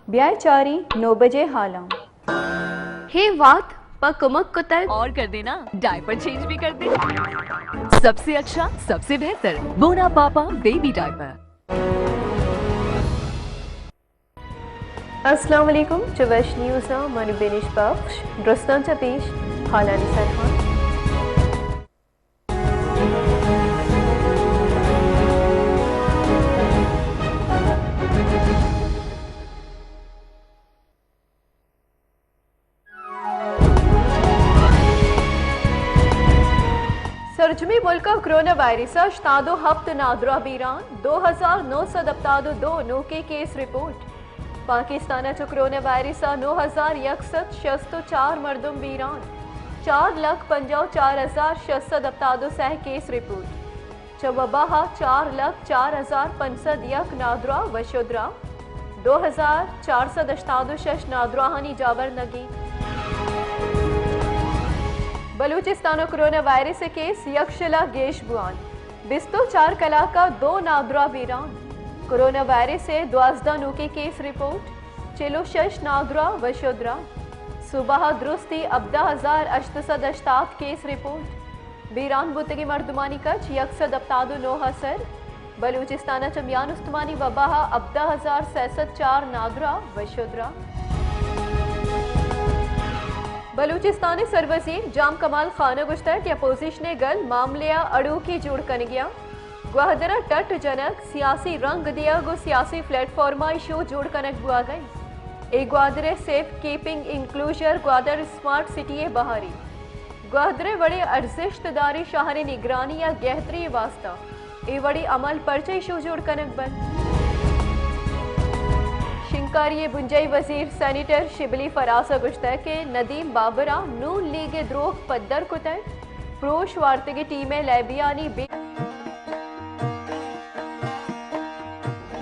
ब्याह चारी 9 बजे हाला। हे वात पकमक कुतर और कर देना, डायपर चेंज भी कर दे। सबसे अच्छा, सबसे बेहतर बोना पापा बेबी डायपर। अस्सलाम वालेकुम चवश न्यूज़ा मन बेनिश बख्श दुरुस्तांचा पेश हालानी सरहान। सरजमी मुल्क कोरोना वायरस तादो हफ्त नादरा बीरान 2972 नोके case report. Pakistan corona virus 9164 मरदम बीरान 4,55,672 सह केस रिपोर्ट। चवबाहा 4,04,501 नादरा वशुद्रा 2,486 नादरा हानी जावर नगी। बलूचिस्तान कोरोना वायरस केस यक्षला गेश बुआन बिस्तो 4 कला का 2 नादरा वीरान। कोरोना वायरस से 12 नूके केस रिपोर्ट। 46 नादरा वशुद्रा सुबह दुरुस्ती 11,887 केस रिपोर्ट। बीरान बुतगी मर्दमानी कच 179 हसर। बलूचिस्तान चमियान उस्तमानी वबाहा 11,064 नादरा वशुद्रा। बलूचिस्तानी सरवजीर जाम कमाल खाना गुश्तर कि अपोजिशन गल मामलिया अड़ू की जुड़ कन गया ग्वाहदरा टट जनक सियासी रंग दिया गो सियासी प्लेटफॉर्मा इशू जुड़ कनक बुआ गई। ए ग्वादरे safe keeping enclosure Gwadar smart city बहारी ग्वादरे बड़े अर्जिश्तदारी शाहरी निगरानी या गहतरी वास्ता ए बड़ी अमल परचे इशू जुड़ कनक बन। शिंकारी बुंजई वजीर सैनिटर शिबली फराज गुश्तर के नदीम बाबरा नून लीग द्रोह पद्दर कुतर प्रोश वार्तगी टीमें लैबियानी बे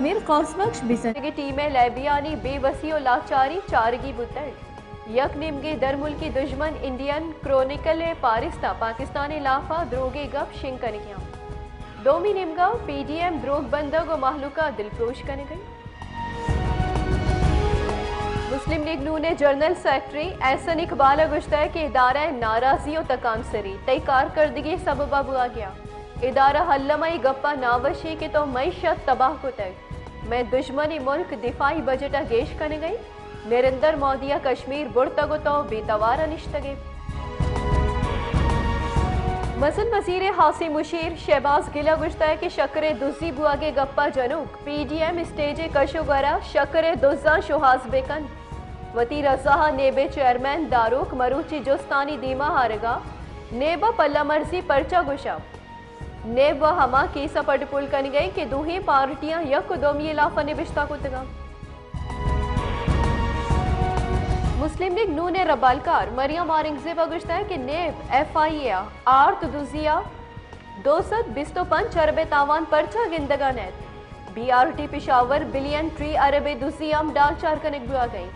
मीर कौसबख्श बिसन टीमें लैबियानी बेवसी लाचारी चारगी बुतर यक निमगे दर मुल्की दुश्मन इंडियन क्रोनिकल पारिस्ता पाकिस्तानी लाफा द्रोगे गप शिंकनिया दोमी निमगा पीडीएम द्रोग बंदग व महलुका दिलफ्रोश कन गई। मुस्लिम लीग नून जनरल सेक्रेटरी एहसन इकबाल गुश्तर के इदारा नाराजियों तकाम सरी तय कारकर्दगी सबबा बुआ गया। इदारा हल्लमई गप्पा नावशी के तो मईशत तबाह को तक मैं दुश्मनी मुल्क दिफाई बजटा गेश कन गई नरेंद्र मोदिया कश्मीर बुड़तगो तो बेतवार निश्तगे। मसन वजीर हासी मुशीर शहबाज गिला गुश्तर के शकरे दुजी बुआ के गप्पा जनूक पीडीएम स्टेजे कशोगरा शकरे दुजा शुहाज बेकन वती रजाहा नेबे चेयरमैन दारूक मरूची जोस्तानी दीमा हारगा नेबा पल्ला मर्जी पर्चा गुशा नेब व हमा कीसा पटपुल कन गई कि दूही पार्टियां यक दोमी लाफा निबिश्ता कुतगा। मुस्लिम लीग नून रबालकार मरियम औरंगजेब गुश्ता कि नेब FIA आर्त दुजिया 225 अरबे तावान परचा गिंदगा नेत BRT पिशावर बिलियन ट्री अरबे दुजियाम डाल चार कनक बुआ गई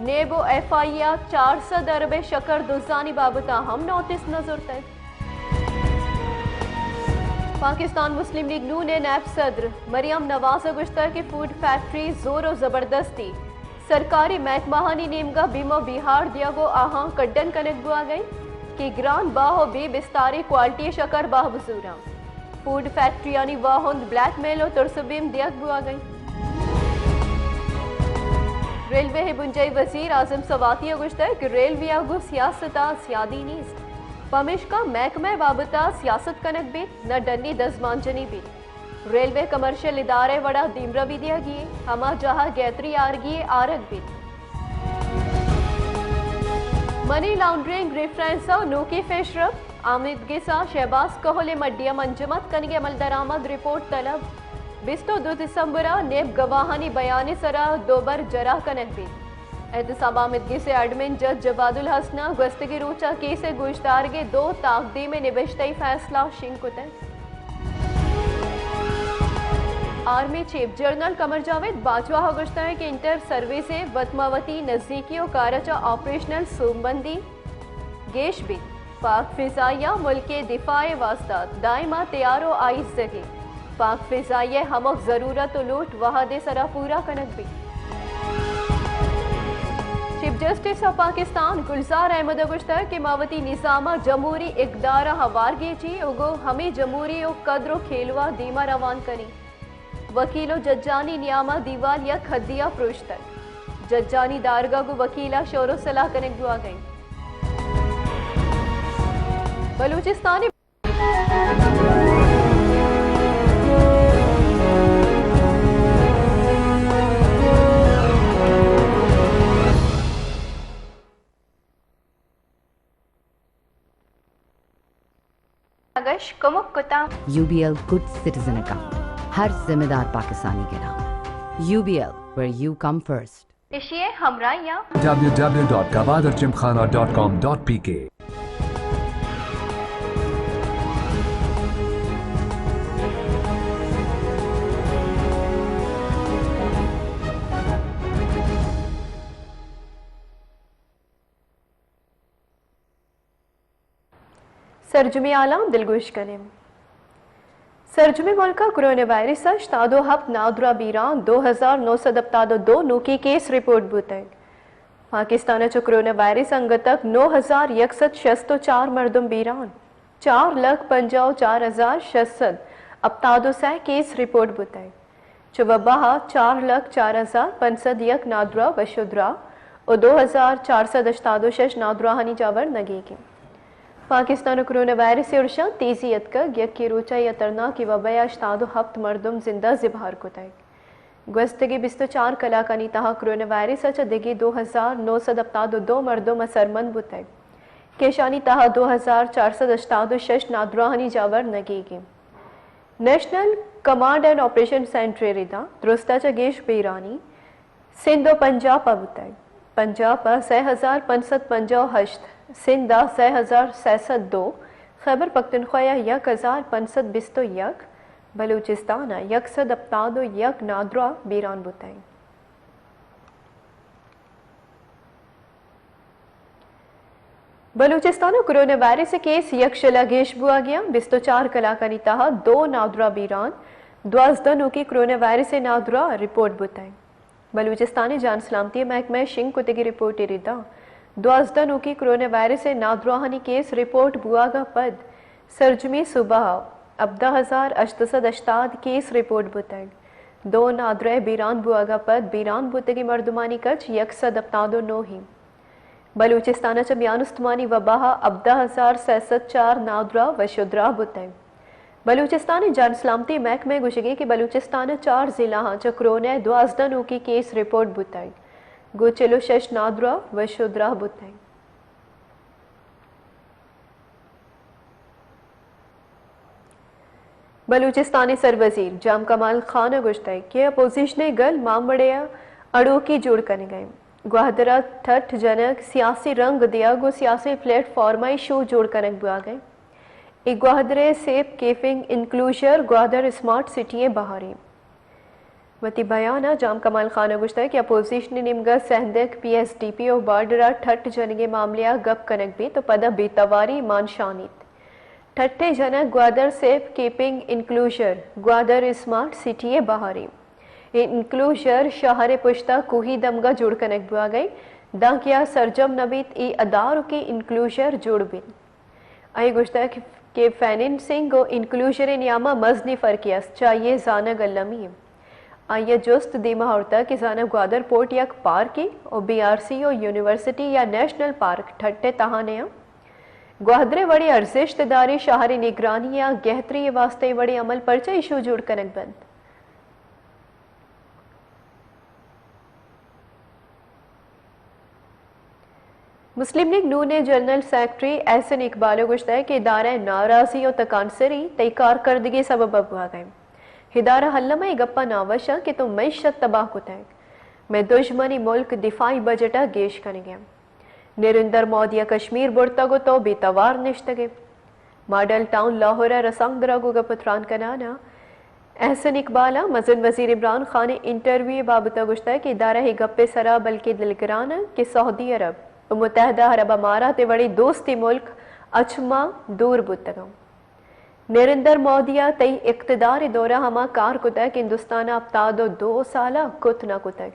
नेबो FIA 400 अरबे शकर दुजानी बाबता हम नोटिस नजर तक। पाकिस्तान मुस्लिम लीग नून नैब सदर मरियम नवाज गुश्ता की फूड फैक्ट्री जोरो जबरदस्ती सरकारी महकमाहानी नेमगा बीमो बिहार दिया गो आहा कड्डन कनक बुआ गई कि ग्रान बाहो बी बिस्तारी क्वालिटी शकर बाह बसूरा फूड फैक्ट्री यानी वाहुंद ब्लैकमेल और तुरसबीम दिया बुआ गई। रेलवे है बुंजई वजीर आजम सवाती गुश्तर कि रेलवे आगु सियासता सियादी नीस्त पमिश का महकमे बाबता सियासत कनक भी न डन्नी दजमानजनी भी रेलवे कमर्शियल इदारे वड़ा दीमरवी दिया गिए हमा जहा गैत्री आरगिए आरग भी मनी लॉन्ड्रिंग रेफरेंस नोके फेशरफ आमिदगी सा शहबाज कहोले मड्डिया मंजमत कनगे अमल दरामद रिपोर्ट तलब 22 दिसंबर नेब गवाहानी बयानी सरा दोबर जरा कनक भी एहतसाब आमिदगी से एडमिन जज जवादुल हसना गस्तगी रूचा केस गुश्तार के 2 ताकदी में निबश्तई फैसला शिंकुतन। Army chief general Qamar Javed Bajwa गुश्ता है कि इंटर सर्विस वतमावती नजदीकी और कारचा ऑपरेशनल सूबंदी गेश भी पाक फिजाइया मुल्क के दिफाए वास्ता दाइमा तैयारो आइस जगे पाक फिजाइया हमक जरूरत लूट वहादे सरा पूरा कनक भी चीफ जस्टिस ऑफ पाकिस्तान गुलजार अहमद गुश्तर कि मावती निजामा जमहूरी इकदारा हवारगी जी उगो हमें जमहूरी ओ कद्रो खेलवा दीमा रवान करी वकीलो जज्जानी नियामा दीवाल या खदिया प्रोश्तर जज्जानी दारगा को वकीला शोरो सलाह कनेक्ट दुआ गई Balochistani UBL Good Citizen Account हर जिम्मेदार पाकिस्तानी के नाम UBL where you come first इशिए हमराइयाँ www.gabadarjimkhana.com.pk सरजुमी आलाम दिलगोश करें सरजुमी मुल्का कोरोना वायरस तादो हफ्त नादरा बीरान 2972 नूकी केस रिपोर्ट बुतग पाकिस्तान कोरोना वायरस अंगतक 9164 मरदम बीरान 4,54,600 अपतादो सह केस रिपोर्ट बुतग चुबहा 4,04,501 नादरा वशुद्रा और 2,486 नादरा हनी जावर नगी की पाकिस्तान कोरोना वायरस से उर्शा तेजियत का यकी रोचा या तरना की वबया अश्तादो हफ्त मरदम जिंदा जिबार को तय गुस्तगी 24 कलाकानी तहा कोरोना वायरस अच्छा दिगी 2,972 मरदम असरमंद बुतय केशानी तहा 2,486 नादराहनी जावर नगीगी national command and operation centre रिदा दुरुस्ताचा गेश बेरानी सिंधो पंजाब बुतय पंजाब 6,558 सिंधा 6,602 खैबर पख्तूनख्वा 1,521 बलूचिस्तान 171 नादरा बीरान बुतई बलूचिस्तान कोरोना वायरस केस यकशला गेश बुआ गया 24 कलाकानी तहा 2 नादरा बीरान 12 नूकी कोरोना वायरस नादरा रिपोर्ट बुतई बलूचिस्तानी जान सलामती महकमा शिंग कुतगी रिपोर्ट इरिदा 12 नूकी कोरोना वायरस नादराहानी केस रिपोर्ट बुआगा पद सरजमी सुबह 11,888 केस रिपोर्ट बुतग 2 नादरा बीरान बुआगा पद बीरान बुतगी मर्दमानी कच 179 ही बलूचिस्तान बयानुस्तमानी वबाहा 11,604 नादरा वशुद्रा बुतग बलूचिस्तानी जान सलामती महकमे गुशगी कि बलूचिस्तान 4 जिला च corona 12 नूकी case report बुतग गोचलो शश NADRA वशुद्रा बुतई Balochistani सरवजीर जाम कमाल खान गुश्तई के अपोजिशन गल मामड़िया अड़ो की जोड़ करने गए ग्वादरा ठठ जनक सियासी रंग दिया गो सियासी प्लेटफॉर्म शो जोड़ करने बुआ गए एक ग्वादरे सेफ केफिंग इंक्लूजर ग्वादर स्मार्ट सिटी बहारी वती बयाना जाम कमाल खान गुश्ता कि अपोजिशन निमगा सहदक PSDP और बार्डरा ठट जनगे मामलिया गप कनक भी तो पदा बेतवारी मानशानित ठट्टे जनक Gwadar safe keeping enclosure Gwadar smart city बहारी इंक्लूजर शहर पुश्ता कोही दमगा जुड़ कनक बुआ गई दा किया सरजम नबीत ई अदार की इंक्लूजर जुड़ बिन आई गुश्ता कि फाइनेंसिंग को इंक्लूजर नियामा मजनी फर्कियस चाहिए जाना गलमी आइए जुस्त दीमा होता कि जाना ग्वादर पोर्ट यक पार्क और BRC और यूनिवर्सिटी या नेशनल पार्क ठट्टे तहाने ग्वादरे वड़ी अर्जिश्तदारी शहरी निगरानी या गहतरी वास्ते वड़ी अमल परचा इशू जुड़ कनक बंद मुस्लिम लीग नून ने जनरल सेक्रेटरी एहसन इकबाल गुश्ता है कि इदारा नाराजी और तकानसरी तय कारकर्दगी सबब अबुआ गए हिदारा हल्लमा गप्पा नावशा कि तुम मैशत तबाह को तैक मैं दुश्मनी मुल्क दिफाई बजटा गेश करेंगे निरिंदर मोदिया कश्मीर बुड़तगो तो बेतवार निश्तगे मॉडल टाउन लाहौर रसंगदरागो गपत्रान कनाना एहसन इकबाला मजन वजीर इमरान खान ने इंटरव्यू बाबता गुश्ता है कि इदारा ही गप्पे सरा बल्कि दिलगराना कि सऊदी अरब और मुत्तहदा अरब अमारात बड़ी दोस्ती मुल्क अचमा दूर बुतगो नरेंद्र मोदिया तई इक्तदार दौरा हमा कार कुतक हिंदुस्तान अपतादो 2 साला कुत न कुतक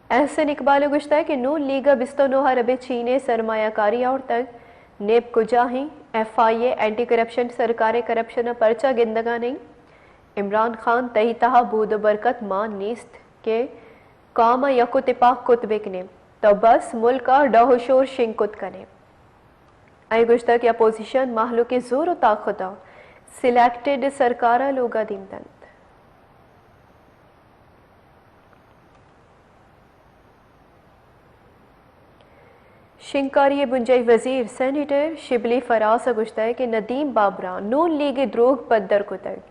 احسن اقبال گشتہ ہے کہ نون لیگا بستونوہا رب چینے سرمایہ کاری اور تک نیب کجاہیں ایف آئی اے اینٹی کرپشن سرکار کرپشن پرچہ گندگا نہیں عمران خان تہی تہا بود برکت مان نیست کہ کام یکو تپاک کتبک نے تو بس ملک ڈاہو شور شنکت کنے آئی گشتہ کہ اپوزیشن محلو کے زور و طاقتہ سلیکٹڈ سرکارہ لوگا دیمتن شنکاری بنجائی وزیر سینیٹر شبلی فراز گشتہ ہے کہ ندیم بابران نون لیگ دروگ پدر کو تک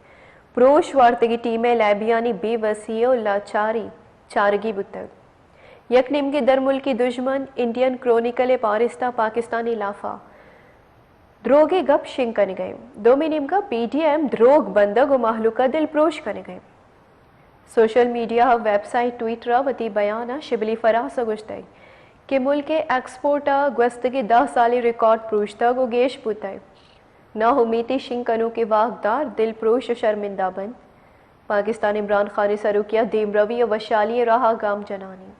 پروش وارتگی ٹیمیں لیبیانی بے وسیع لاچاری چارگی بتک یک نیم کے در ملکی دشمن انڈین کرونیکل پارستہ پاکستانی لافا دروگے گپ شنگ کرنے گئے دومی نیم کا پی ڈی ایم دروگ بندگ و محلوکہ دل پروش کرنے گئے social media web site Twitter وتی بیانہ شبلی فراز گشتہ ہے کہ ملک ایکسپورٹ گوستگی 10 سالی ریکارڈ پروشتا گو گیش پوتا ہے نہ امیتی شنکنوں کے واقدار دل پروش و شرمندہ بند پاکستان عمران خان سرو کیا دیم روی و وشالی رہا گام جنانی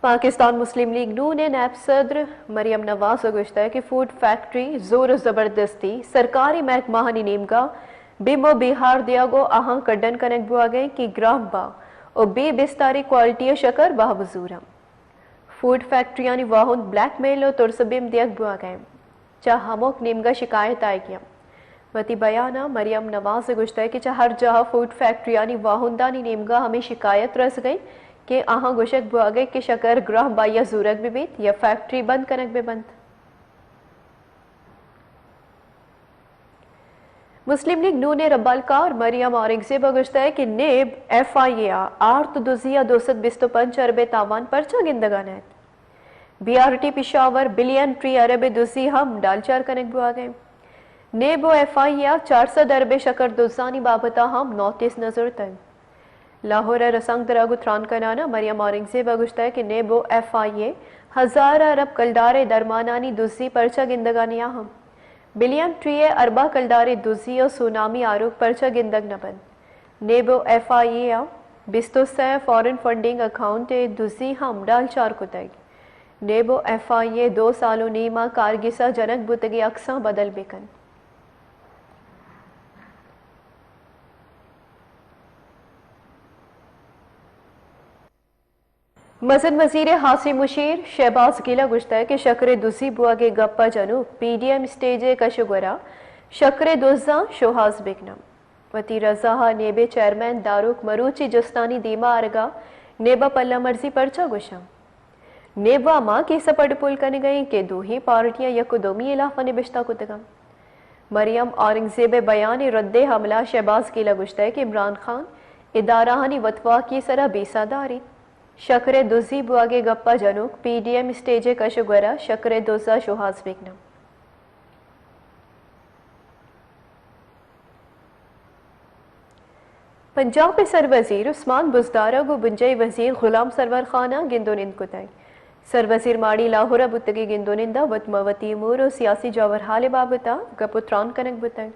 پاکستان مسلم لیگ نون نے نیب صدر مریم نواز گشتہ ہے کہ فوڈ فیکٹری زور و زبردستی سرکاری محکمہ نیمگا بیمو بہار دیا گو آہاں کڈن کنک بوا گئے کہ گراہ با اور بے بستاری کوالٹی شکر باہ بزورم فوڈ فیکٹری یعنی واہن بلیک میل اور ترسبیم دیکھ بوا گئے چاہ ہموک نیمگا شکایت آئے گیا وتی بیانہ مریم نواز گشتہ ہے کہ چاہ ہر جہاں فوڈ فیکٹری یعنی واہن دانی نیمگا ہمیں شکایت رس گئی کہ آہاں گوشک بوا گئے کہ شکر گراہ با یا زورک بھی بیت یا فیکٹری بند کنک بھی بند مسلم لیگ نون ربالکار مریم اورنگزیب گشتہ ہے کہ نیب ایف آئی اے آرت دوزیہ 225 ارب تاوان پرچہ گندگان ہے B R T Peshawar billion tree ارب دوزی ہم ڈالچار کنک بوا گئے نیب و ایف آئی اے 400 ارب شکر دوزانی بابتا ہم نوٹس نظر تک لاہور رسنگ دراغو تران کنانا مریم اورنگزیب گشتہ ہے کہ نیب و ایف آئی اے 1000 ارب کلدار درمانانی دوزی پرچہ گندگانیاں ہم بلین ٹری اربا کلدار دوزی و سونامی آروپ پرچہ گندگ نبند نیبو ایف آئی اے 26 فورن فنڈنگ اکاؤنٹ دوزی ہم ڈال چار کتگ نیبو ایف آئی اے 2 سالوں نیما کارگسا جنک بتگی اکساں بدل بکن مزن وزیر حاصل مشیر شہباز گیلا گشتہ ہے کہ شکر دوزی بوا کے گپا جنوب پی ڈی ایم سٹیج کشگورا شکر دوزاں شوہاز بکنم وتی رضا نیبے چیئرمین داروک مروچی جستانی دیما آرگا نیبا پلہ مرضی پرچہ گوشم نیبا ماں کی سپڑ پول کرنے گئیں کہ دو ہی پارٹیاں یک دومی علاقہ نبشتہ کتگا مریم اورنگزیب بیان رد حملہ شہباز گیلا گشتہ ہے کہ عمران خان ادارہانی وطوا کی سرہ بیسا داری شکر دوزی بواگے گپا جنوک پی ڈی ایم سٹیج کشگورا شکر دوزا شوہاز بکنم پنجاب سر وزیر عثمان بزدارہ گو بنجائی وزیر غلام سرور خانہ گندونند کتائی سر وزیر ماڑی لاہورہ بتگی گندونندہ وطموتی امور و سیاسی جوہرحال بابتا گپتران کنک بتائی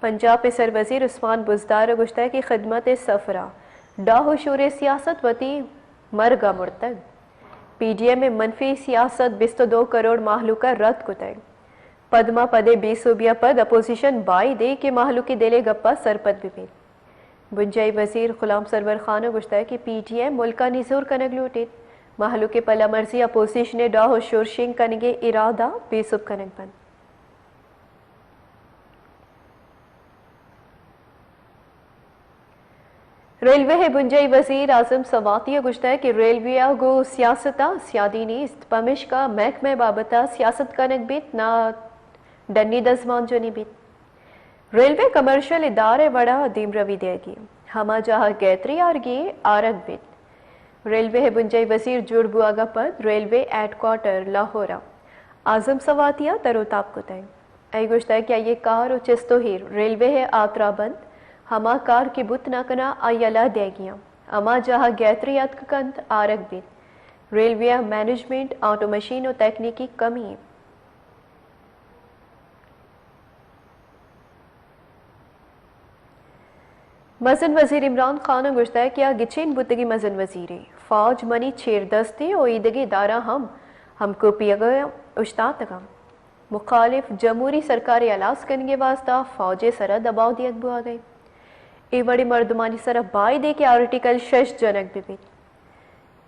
پنجاب سر وزیر عثمان بزدارہ گشتہ کی خدمت سفرہ ڈاہو شور سیاست وتی مرگا مرتگ پی ڈی ایم میں منفی سیاست 22 کروڑ محلوکہ رد کتگ پدما پدے 20 صوبیہ پد اپوزیشن بائی دے کے محلوکی دلے گپا سرپد بھی پید بنجائی وزیر غلام سرور خانہ گشتہ ہے کہ پی ڈی ایم ملکہ نزور کنگ لوٹید محلوکی پلہ مرضی اپوزیشن ڈاہو شور شنگ کنگے ارادہ بے سب کنگ بند ریلوے ہے بنجائی وزیر اعظم سواتیہ گشتہ ہے کہ ریلوے گو سیاستہ سیادی نیست پمش کا محکمہ بابتا سیاست کنک بیت نہ ڈنی دزمان جنی بیت ریلوے کمرشل ادارے وڑا دیم روی دے گی ہما جہاں گیتری آرگی آرگ بیت ریلوے ہے بنجائی وزیر جوڑ بواگا پد ریلوے ایڈ کوارٹر لاہورہ اعظم سواتیہ تروتاب کتائیں ای گشتہ ہے کیا یہ کار و چستو ہیر ریلوے ہے آترا بند ہما کار کی بت نکنا آئیلا دے گیا اما جہاں گیتریات کند آرگ بیت ریلوے مینجمنٹ آٹو مشین و تکنیکی کمی मजन वजीर इमरान खान गुश्ता किया गिचेन बुतगी मजन वजीरी फौज मनी छेर दस्ते और ईदगी दारा हमको पिया उश्तात का मुखालिफ जमहूरी सरकारी अलास करने वास्ता फौजे सरा दबाव दिया बुआ गई ए बड़ी मर्दमानी सरा बाई दे के आर्टिकल 6 जनक भी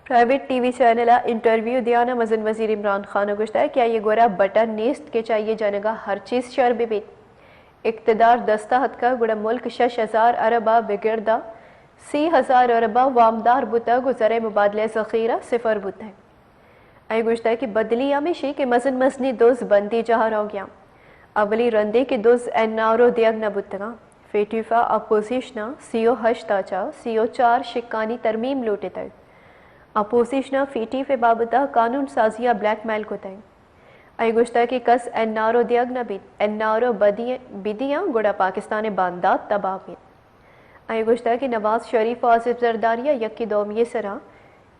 प्राइवेट टीवी चैनल इंटरव्यू दिया ना मजन वजीर इमरान खान गुश्ता क्या ये गोरा बटन नेस्त के चाहिए जनगा हर चीज शर भी इक्तदार दस्ता हद का गुड़ा मुल्क 6,000 अरबा बिगड़दा 30,000 अरबा वामदार बुता गुजरे मुबादले ज़ख़ीरा सिफर बुता है आई गुश्ता की बदली आमिशी के मजन मजनी दोज बंदी जहाँ रह गया अवली रंदे के दोज एनारो दियग न बुतगा फेटिफा अपोजिशना CO हश्ताचा CO 4 शिक्कानी तरमीम लूटे तक अपोजिशना फेटिफे बाबता कानून साजिया ब्लैक मेल को तय आई गुश्ता की कस एनारो दियग न बीत एनारो बिदियाँ गुड़ा पाकिस्तान बांदात तबाह बीत आई गुश्ता की नवाज शरीफ और आसिफ जरदारिया यक्की दौम ये सरा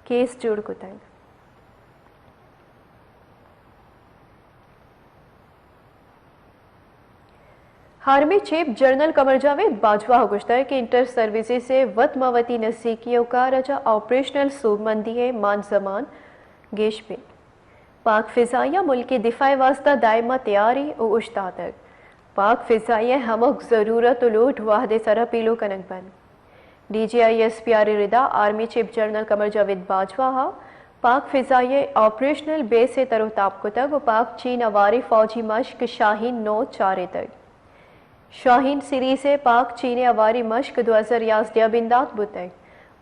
केस जुड़ को तय हारमी चीफ जनरल कमर जावेद बाजवा गुश्ता के इंटर सर्विसेज से वतमावती नज़दीकियों का रजा ऑपरेशनल सूबमंदी मान जमान गेश पे पाक फ़िज़ाइया मुल्क के दिफाए वास्ता दायमा तैयारी और उश्तादक पाक फ़िज़ाइया हमक ज़रूरत लोट वाहदे सरा पीलो कनक बन DGISP रिदा army chief general Qamar Javed Bajwa पाक फ़िज़ाइया ऑपरेशनल बेस से तरोताब को तक पाक चीन अवारी फ़ौजी मश्क शाहीन 9 चारे तक शाहीन सीरीज से पाक चीन अवारी मश्क 2011 बिंदात बुतक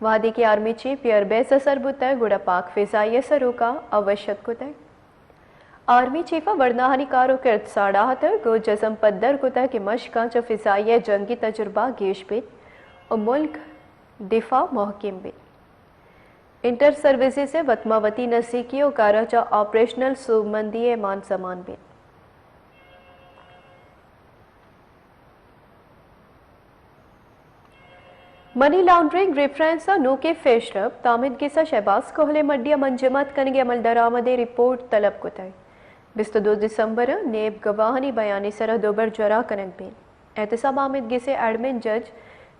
वादी की आर्मी चीफ एयर बेस असर बुतक गुड़ा पाक फ़िज़ाइया सरों का आवश्यक को तक आर्मी चीफा वर्नाहानी कारो के साड़ा तक गो जज़म पद्दर को तक मश्का च फ़िज़ाइया जंगी तजुर्बा गेश बित और मुल्क दिफा महकिम बित इंटर सर्विसेज से वतमावती नज़दीकी और काराचा ऑपरेशनल सूबमंदी मान समान बित मनी लॉन्ड्रिंग रेफरेंस नो के फेशरफ तामिद गिसा शहबाज कोहले मड्डिया मंजमत कनगे अमल दरामदे रिपोर्ट तलब को तय 22 दिसंबर नेब गवाहनी बयानी सरा दोबर जरा कनक बेन एहतसाब आमिद गिसे एडमिन जज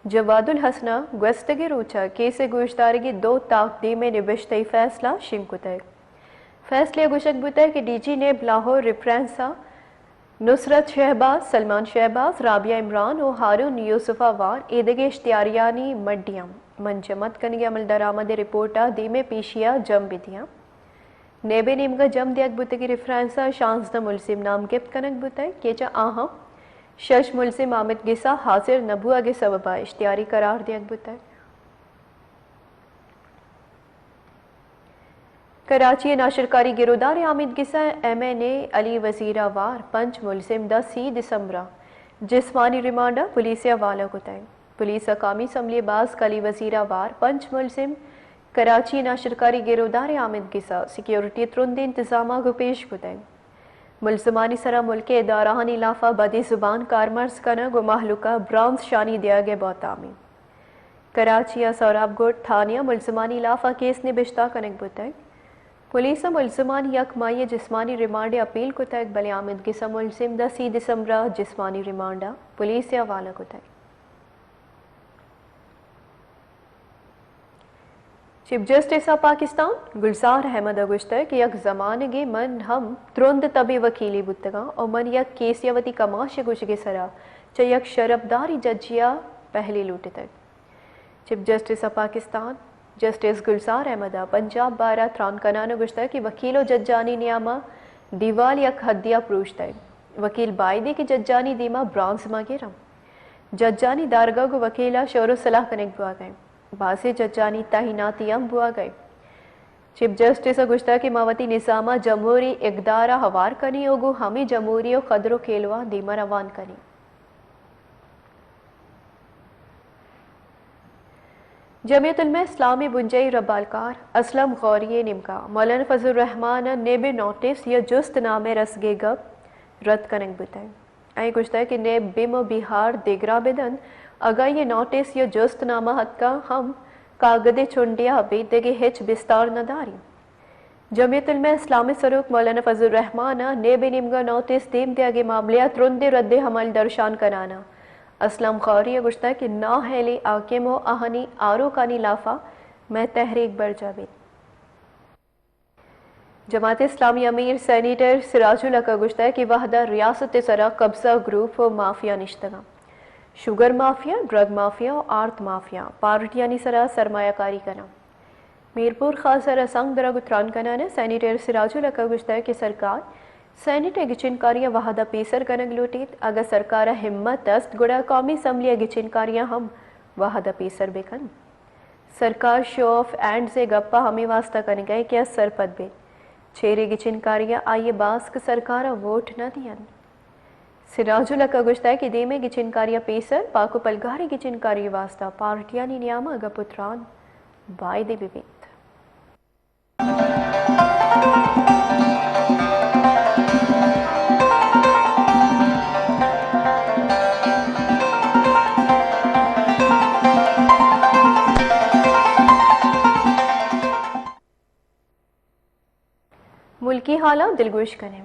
जवादुल हसना गस्तगे रोचा केस गोश्तारगी 2 ताकदी में निबिश्तई फैसला शिंक तय फैसले गुशक बुतय कि DG नेब लाहौर रेफरेंसा नुसरत शहबाज सलमान शहबाज राबिया इमरान और हारून यूसुफा वार ईदगे इश्तियारियानी मड्डियाँ मंजमत कनगे अमल दरामद रिपोर्टा दी में पीशिया जम बिदियाँ नेबे नीमगा जम दियक बुतगी रिफरेंसा शांसदा मुलसिम नाम गिफ्त कनक बुतय केचा आहा शश मुलसिम आमिद गिसा हाजिर नबुआ के सबबा इश्तियारी करार दियक बुतय कराची नाशरकारी गिरोदार आमिद गिसा MNA अली वजीरा वार पंच मुलसिम 10 दिसंबर जिस्मानी रिमांडा पुलिस हवाला को तय पुलिस अकामी असम्बली बाज कली वजीरा वार पंच मुलसिम कराची नाशरकारी गिरोदार आमिद गिसा सिक्योरिटी तुरंद इंतजामा को पेश को तय मुलजमानी सरा मुल्क इदाराहानी लाफा बदी जुबान कारमर्ज कना गो महलुका ब्राउन्स शानी दिया गया बहुतामी कराची सौराबगोट थानिया मुलजमानी लाफा केस ने बिश्ता कनक बुतय पुलिस मुलजमान यकमाई जिस्मानी रिमांड अपील को तक बले आमिद गिसा मुलजिम 10 दिसंबर जिस्मानी रिमांडा पुलिस हवाला को तक चीफ जस्टिस पाकिस्तान गुलजार अहमद गुश्तर कि यक जमानगे मन हम तुरंत तबे वकीली बुतगा और मन यक केसियावती कमाश गुशगे सरा च यक शरफदारी जजिया पहली लूटे तक चीफ जस्टिस पाकिस्तान जस्टिस गुलजार अहमद पंजाब बारा त्रान कनान गुश्तर की वकीलो जज्जानी नियामा दीवाल यक हदिया प्रूश तय वकील बायदे की जज्जानी दीमा ब्रांस मागेरम जज्जानी दारगा को वकीला शोर सलाह कनेक बुआ गए बासे जज्जानी तहिनातियम बुआ गए चीफ जस्टिस गुश्तर की मावती निसामा जमहूरी इकदारा हवार कनी ओगो हमी जमहूरी और कदरो खेलवा दीमा रवान कनी जमीयतुल इस्लामी बुंजई रबालकार असलम गौरिये निमका मौलाना फजल रहमान नेब नोटिस या जुस्त नामे रसगे गब रद्द कनक बुतय आई गुश्तर कि नेब बिम बिहार दिगरा बिदन अगर ये नोटिस या जुस्त नामा हद का हम कागदे चुंडिया बीतेगे हिच बिस्तार नदारी जमीयतुल इस्लामी सरूक मौलाना फजल रहमान नेब निमगा नोटिस दीम दिया गे मामलिया तुरंदे रद्द हमल दर्शान कराना اسلم خوری گشتہ کہ نا ہیلی آکیم و آہنی آرو کانی لافا میں تحریک بر جاوید. جماعت اسلامی امیر سینیٹر سراج الحق گشتہ کہ وحدہ ریاست سرا قبضہ گروپ و مافیا نشتگاں. شوگر مافیا، ڈرگ مافیا و آرت مافیا پارٹیانی سرا سرمایہ کاری کنا. میرپور خاص سرا سنگ درہ گتران کنانا سینیٹر سراج الحق گشتہ کہ سرکار سینیٹر گچنکاریاں وحدہ پیسر کنگ لوٹیت. اگر سرکارہ ہمت است گڑا قومی اسمبلی گچنکاریاں ہم وحدہ پیسر بکن. سرکار شو آف اینڈ سے گپا ہمیں واسطہ کن گئے کیا سرپد بے چھیرے گچنکاریاں آئیے باس کا سرکارہ ووٹ نہ دیا. سراج الحق گشتہ کہ دے میں گچنکاریاں پیسر پاکو پلگاری گچنکاری واسطہ پارٹیانی نیاما اگا پتران بائدے بیت. ملکی حالات دلگوش کریں.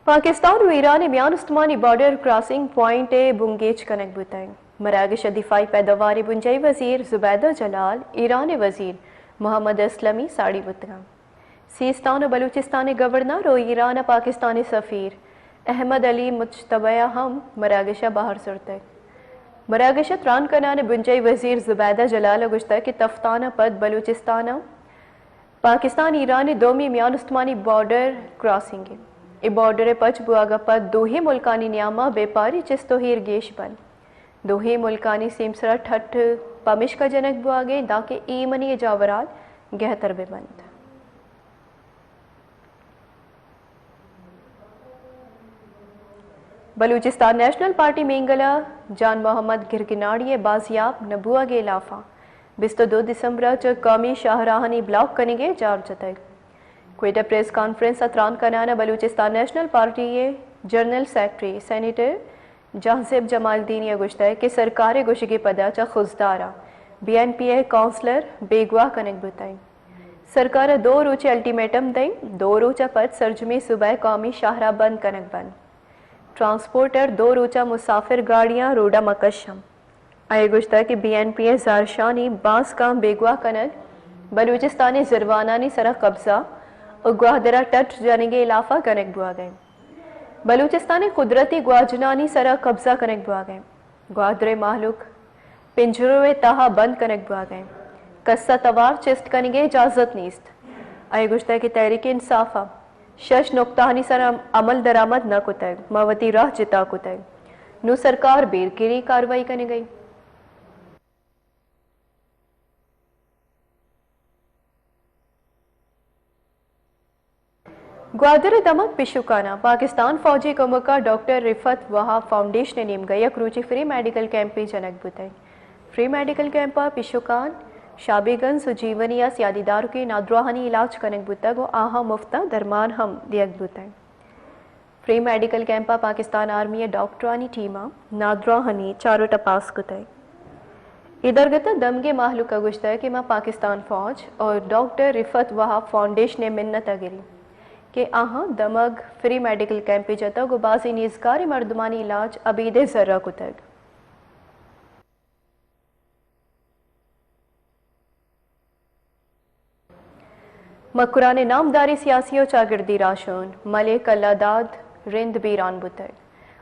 پاکستان و ایران میان استمانی بارڈر کراسنگ پوائنٹ بنگیچ کنک بتائیں. مراکش دفاعی پیداوار بنجائی وزیر زبیدہ جلال، ایران وزیر محمد اسلمی ساڑی بتگاں. سیستان و بلوچستان گورنر و ایران پاکستانی سفیر احمد علی مجتبیہ ہم مراکشہ باہر سرتے. مراکشہ تران کنان بنجائی وزیر زبیدہ جلال گشتہ کہ تفتانہ پد بلوچستانہ پاکستان ایران دومی میان استمانی بارڈر کراسنگ ہے. ای بارڈر پچ بواگا پد دوہی ملکانی نیاما بیپاری چستوہیر گیش بن. دوہی ملکانی سیمسرا ٹھٹ پمش کا جنک بواگے داکہ ایمنی جاورال گہتر بے بند. بلوچستان نیشنل پارٹی مینگلہ جان محمد گرگناڑی بازیاب نبوہ گے لافا 22 دسمبر چ قومی شاہراہانی بلاک کنگے جار جتگ. کوئٹہ پریس کانفرنس اتران کنانا Balochistan national party general secretary senator جہزب جمال الدین گشتہ کہ سرکار گوشگی پدا چا خزدارا B N P A councillor بیگواہ کنگ بتائیں. سرکار 2 روچے الٹیمیٹم دیں 2 روچہ پد سرجمی صوبہ قومی شاہراہ بند کنگ بن. ٹرانسپورٹر 2 روچہ مسافر گاڑیاں روڈا مکشم. آئے گشتہ کہ بی این پی اے زارشانی باس کام بیگواہ کنگ بلوچستانی زروانانی سرا قبضہ اور گواہدرہ ٹٹ جانگے علاقہ کنک بوا گئے. بلوچستانی قدرتی گواجنانی سرا قبضہ کنک بوا گئے. گواہدرے محلوق پنجروے تاہا بند کنک بوا گئے. قصہ توار چست کنگے اجازت نیست. آئے گشتہ کہ تحریک انصافہ 6 نقطہانی سرا عمل درآمد نہ کتگ موتی راہ جتا کتگ. نو سرکار بیر گیری کاروائی کرنے گئی. گوادر دمک پشوکانا پاکستان فوجی کمکہ ڈاکٹر رفت وہاب فاؤنڈیشن نیم گئی کروچی فری میڈیکل کیمپی جنک بتائی. فری میڈیکل کیمپا پشوکان شابی گن سجیونیا سیادی دارو کی نادروہانی علاج کنک بتگ و آہا مفتہ درمان ہم دیگ بتائیں. فری میڈیکل کیمپا پاکستان آرمی ڈاکٹرانی ٹیمہ نادروہانی چارو ٹپاس کتائی. ادھرگتا دمگے محلوکہ گشتہ ہے کہ ماں پاکستان فوج اور ڈاکٹر رفت وہاب فاؤنڈیشن منت اگری کہ آہاں دمگ فری میڈیکل کیمپی جتا گو بازی نیزکاری مردمانی علاج عبید ذرہ کتگ. مکران نامداری سیاسی و چاگردی راشون ملک اللہ داد رند بیران بتگ.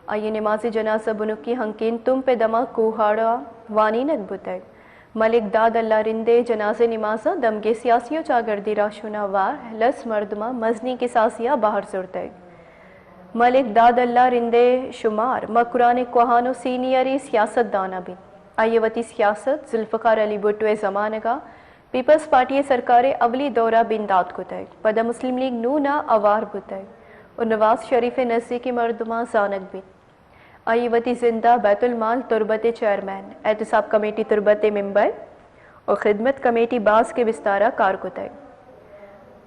آئیے نماز جنازہ بنکی ہنکین تم پہ دما کوہاڑا وانینک بتگ. ملک داد اللہ رندے جنازے نمازہ دمگے سیاسی و چاگردی راشونہ وار لس مردمہ مزنی کی ساسیہ باہر سرتگ. ملک داد اللہ رندے شمار مکران کوہان و سینئری سیاست دانا بھی. آئیے وتی سیاست ذوالفقار علی بھٹو زمانہ کا پیپلز پارٹی سرکار اولی دورہ بنداد کتگ پدا مسلم لیگ نونا اوار بتگ اور نواز شریف نزدیکی مردمہ زانک بھی. آئی وتی زندہ بیت المال تربت چیئرمین احتساب کمیٹی تربت ممبر اور خدمت کمیٹی باز کے بستارہ کارکتگ.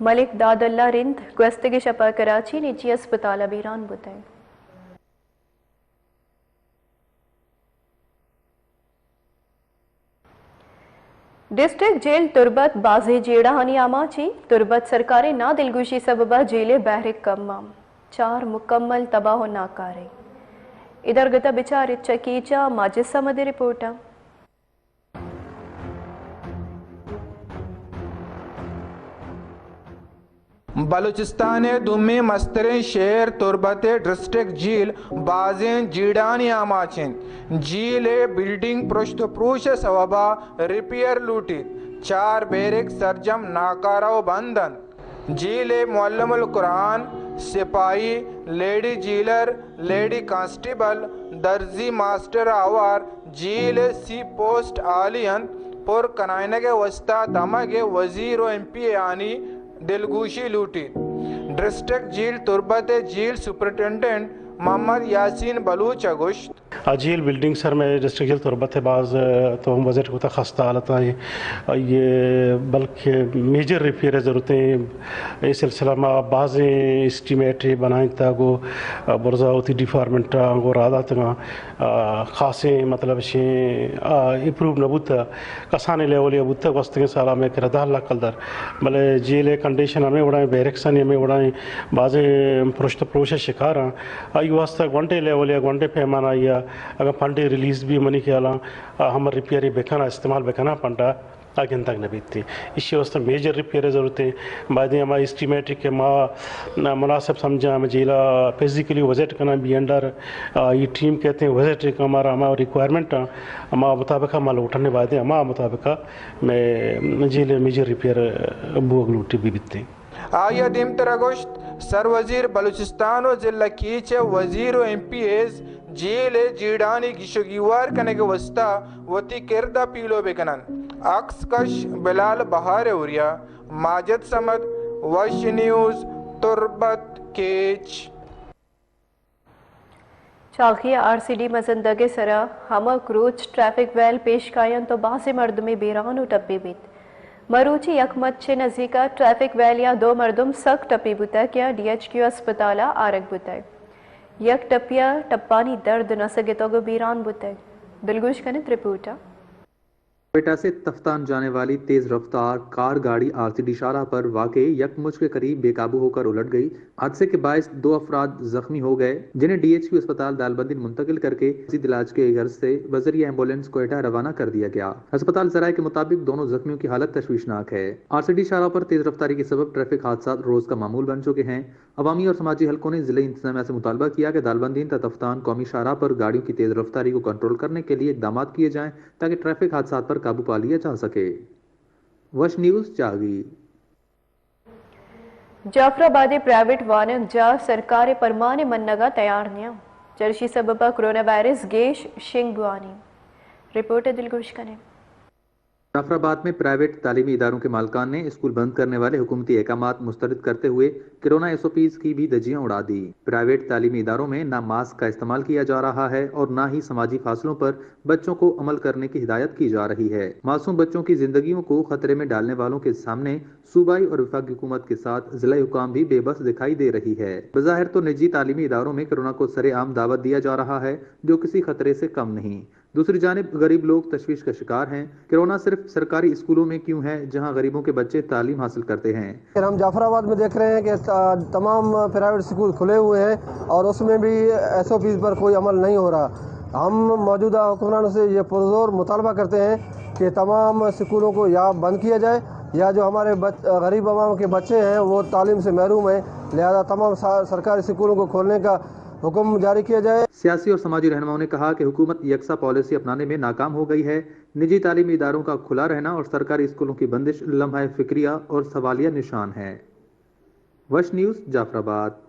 ملک داد اللہ رند گوستگی شپا کراچی نجی اسپتالہ بیران بتائیں. ڈسٹرکٹ جیل تربت بازے جیڑا ہنی آماچی تربت سرکارے نا دلگوشی سببہ جیلے بحر کم 4 مکمل تباہ و ناکارے. इधर गता बिचार चकीचा माजिस्सामध्ये रिपोर्ट बलूचिस्तान दुम्मी मस्तरें शहर तुरबत डिस्ट्रिक्ट झील बाजें जीडानी आमाचिन झील बिल्डिंग पृष्ठ प्रूश सवबा रिपेयर लूटी 4 बैरिक सरजम नाकाराव बंधन झील मुअल्लिमुल कुरान सिपाही लेडी जीलर लेडी कांस्टेबल दर्जी मास्टर आवार झील सी पोस्ट आलियन पुर कनाइने के वस्ता दमगे वजीर व MP यानी दिलगुशी लूटी डिस्ट्रिक्ट झील तुरबत झील सुपरिटेंडेंट मोहम्मद यासीन बलूच अगुश्त झील बिल्डिंग सर में डिस्ट्रिक्ट झील तुरबत बाज़ तो हम बजट होता खस्ता हालत है ये बल्कि मेजर रिपेयर ज़रूरतें इस सिलसिला में बाज़ एस्टीमेट बनाए तागो बुरजा होती डिपार्टमेंट गो रादा तंगा खासे मतलब शे इम्प्रूव नबूत कसाने लेवल बुत वस्त के साला में करदा ला कलदर भले झील कंडीशन हमें उड़ाएं बैरक्सन में उड़ाएं बाज़ पृष्ठ प्रोश शिकार आई वास्ता घंटे लेवल या घंटे पैमाना या अगर फंडे रिलीज भी मनी के हम रिपेयर बेखाना इस्तेमाल बेखाना पंडा आगे तक न बीतती इसी वास्ते मेजर रिपेयर ज़रूरतें बाद हमारा इस्टीमेटिक के माँ मुनासिब समझा हमें जिला फिजिकली विजिट करना भी अंडर ये टीम कहते हैं विजिट हमारा रिक्वायरमेंट हमारा मुताबिक हमारा उठाने बाद हमारा मुताबिक मैं जिले मेजर रिपेयर बुगलूटी भी बीतती आया दिम तरगोश्त सर वजीर बलूचिस्तान और जिला कीचे वजीर और MPs जेल जीडानी गिशोगीवार कने के वस्ता वती किरदा पीलो बेकनन अक्स कश बिलाल बहार उरिया माजिद समद वश न्यूज़ तुरबत केच चालखिया RCD मजंदगे सरा हम क्रूज ट्रैफिक वैल पेश कायन तो बासे मर्दमे बेरान व टप्पी बीत मरूची यकमत छे नज़ीका ट्रैफिक वैल या 2 मर्दम सक टप्पी बुता क्या DHQ अस्पताला आरक बुता यक टपिया टप्पानी दर्द न सके तो बीरान बुते दिलगुश कनित रिपोर्टा क्वेटा से तफ्तान जाने वाली तेज रफ्तार कार गाड़ी RCD शाहराह पर वाक़ई यकमुश्त के करीब बेकाबू होकर उलट गई। हादसे के बायस 2 अफराद जख्मी हो गए जिन्हें DHQ अस्पताल दालबंदी मुंतकिल करके मज़ीद इलाज के गर्ज से बजरिया एम्बुलेंस क्वेटा रवाना कर दिया गया। अस्पताल ज़राए के मुताबिक दोनों जख्मियों की हालत तशवीशनाक है। RCD शाहराह पर तेज रफ्तारी के सबब ट्रैफिक हादसा रोज का मामूल बन चुके हैं। अवामी और समाजी हलकों ने जिले इंतजामिया से मुतालबा किया कि दालबंदी तफ्तान कौमी शाहराह पर गाड़ियों की तेज रफ्तारी को कंट्रोल करने के लिए इकदाम किए जाएं ताकि ट्रैफिक हादसा पर काबू पा लिया जा सके। वश न्यूज़ चागी जाफराबादी प्राइवेट वाहन जा सरकार परमाने मनगा तैयार न्या चर्शी सबबा कोरोना वायरस गेश शिंग बुआनी रिपोर्ट दिलगुश कने जाफराबाद में प्राइवेट तालीमी इदारों के मालकान ने स्कूल बंद करने वाले हुकूमती अहकामात मुस्तरद करते हुए कोरोना SOPs की भी धज्जियां उड़ा दी। प्राइवेट तालीमी इदारों में ना मास्क का इस्तेमाल किया जा रहा है और ना ही समाजी फासलों पर बच्चों को अमल करने की हिदायत की जा रही है। मासूम बच्चों की जिंदगियों को खतरे में डालने वालों के सामने सूबाई और वफाकी हुकूमत के साथ जिला हुकाम भी बेबस दिखाई दे रही है। बज़ाहिर तो निजी तालीमी इदारों में कोरोना को सरेआम दावत दिया जा रहा है जो किसी खतरे से कम नहीं। दूसरी जानिब गरीब लोग तशवीश का शिकार हैं। कोरोना सिर्फ सरकारी स्कूलों में क्यों है जहां गरीबों के बच्चे तालीम हासिल करते हैं। हम जाफराबाद में देख रहे हैं कि तमाम प्राइवेट स्कूल खुले हुए हैं और उसमें भी SOPs पर कोई अमल नहीं हो रहा। हम मौजूदा हुक्मरानों से ये पुरजोर मुतालबा करते हैं कि तमाम स्कूलों को या बंद किया जाए या जो हमारे गरीब अवाम के बच्चे हैं वो तालीम से महरूम हैं, लिहाजा तमाम सरकारी स्कूलों को खोलने का हुक्म जारी किया जाए। सियासी और समाजी रहनुमाओं ने कहा कि हुकूमत यकसा पॉलिसी अपनाने में नाकाम हो गई है। निजी तालीमी इदारों का खुला रहना और सरकारी स्कूलों की बंदिश लम्हा फिक्रिया और सवालिया निशान है। वश न्यूज़ जाफराबाद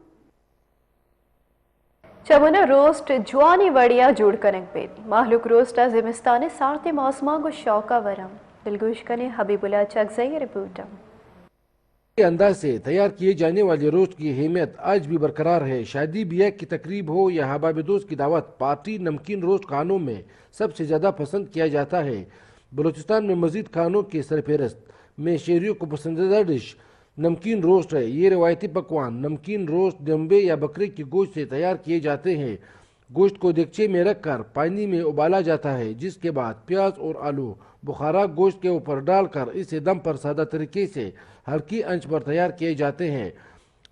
चमुना रोस्ट जुआनी वड़िया जुड़ कनक बेद माहलुक रोस्टा जिमिस्तान सारते मौसमा को शौका वरम दिलगुश कने हबीबुल्लाह चकजई रिपोर्ट के अंदाज से तैयार किए जाने वाले रोस्ट की अहमियत आज भी बरकरार है। शादी ब्याह की तकरीब हो या हबाबदोज की दावत, पार्टी नमकीन रोस्ट खानों में सबसे ज़्यादा पसंद किया जाता है। बलूचिस्तान में मजीद खानों के सरफहरस्त में शहरियों को पसंदीदा डिश नमकीन रोस्ट है। ये रवायती पकवान नमकीन रोस्ट डम्बे या बकरे के गोश्त से तैयार किए जाते हैं। गोश्त को देगचे में रखकर पानी में उबाला जाता है, जिसके बाद प्याज और आलू बुखारा गोश्त के ऊपर डालकर इसे दम पर सादा तरीके से हल्की आंच पर तैयार किए जाते हैं।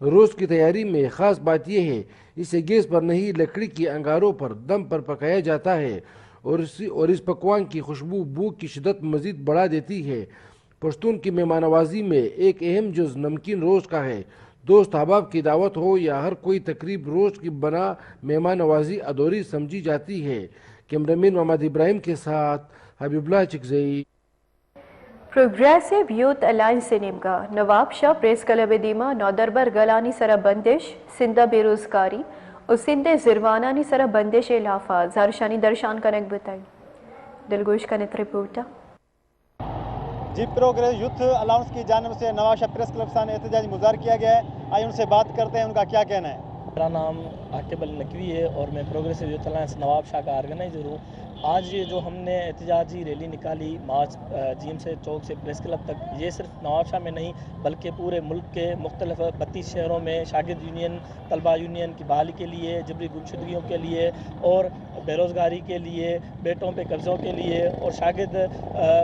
रोज़ की तैयारी में ख़ास बात यह है इसे गैस पर नहीं लकड़ी की अंगारों पर दम पर पकाया जाता है और इस पकवान की खुशबू भूख की शिद्दत मज़ीद बढ़ा देती है। पश्तून की मेहमान नवाजी में एक अहम जुज़ नमकीन रोज़ का है। दोस्त अहबाब की दावत हो या हर कोई तकरीब रोज़ की बना मेहमान नवाजी अधूरी समझी जाती है। कैमरामैन मोहम्मद इब्राहिम के साथ हबीबुल्लाह चिकज़ई। प्रोग्रेसिव यूथ अलायंस से निमगा नवाब शाह प्रेस क्लब दीमा नौदरबर गलानी सरा बंदिश सिंधा बेरोजगारी और सिंधे जिरवानानी सरा बंदिश लाफा जारशानी दर्शान कनक बताई दिलगोश का नेत्र रिपोर्टर। जी प्रोग्रेस यूथ अलाउंस की जानिब से नवाब शाह प्रेस क्लब सामने एहतजाज मुज़ाहरा किया गया है। आइए उनसे बात करते हैं, उनका क्या कहना है। मेरा नाम आकिब अली नकवी है और मैं progressive youth alliance Nawab Shah का ऑर्गेनाइज़र हूँ। आज ये जो हमने एहतजाजी रैली निकाली मार्च जीएम से चौक से प्रेस क्लब तक, ये सिर्फ नवाब शाह में नहीं बल्कि पूरे मुल्क के मुख्तलिफ 32 शहरों में शागिर्द यूनियन तलबा यूनियन की बहाली के लिए, जबरी गुमशुदगियों के लिए और बेरोज़गारी के लिए, बेटों पे कर्ज़ों के लिए और शागिर्द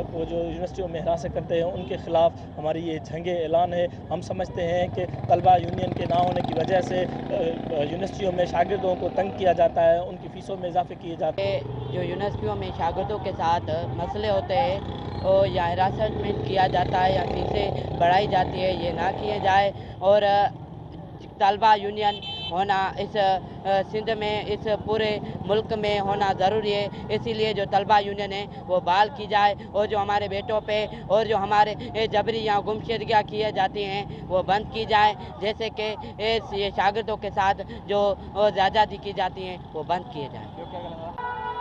को जो यूनिवर्सिटियों में हिरासत करते हैं उनके ख़िलाफ़ हमारी ये जंग ऐलान है। हम समझते हैं कि तलबा यूनियन के ना होने की वजह से यूनिवर्सिटियों में शागिर्दों को तंग किया जाता है, उनकी फ़ीसों में इजाफे किए जाते हैं। जो यूनिवर्सिटियों में शागिर्दों के साथ मसले होते हैं और या हिरासत में किया जाता है या फीसें बढ़ाई जाती है, ये ना किए जाए और तलबा यूनियन होना इस सिंध में, इस पूरे मुल्क में होना ज़रूरी है। इसीलिए जो तलबा यूनियन है वो बहाल की जाए और जो हमारे बेटों पे और जो हमारे जबरी या गुमशुदगियाँ की जाती हैं वो बंद की जाए, जैसे कि ये शागिर्दों के साथ जो ज़्यादती की जाती हैं वो बंद किए जाए।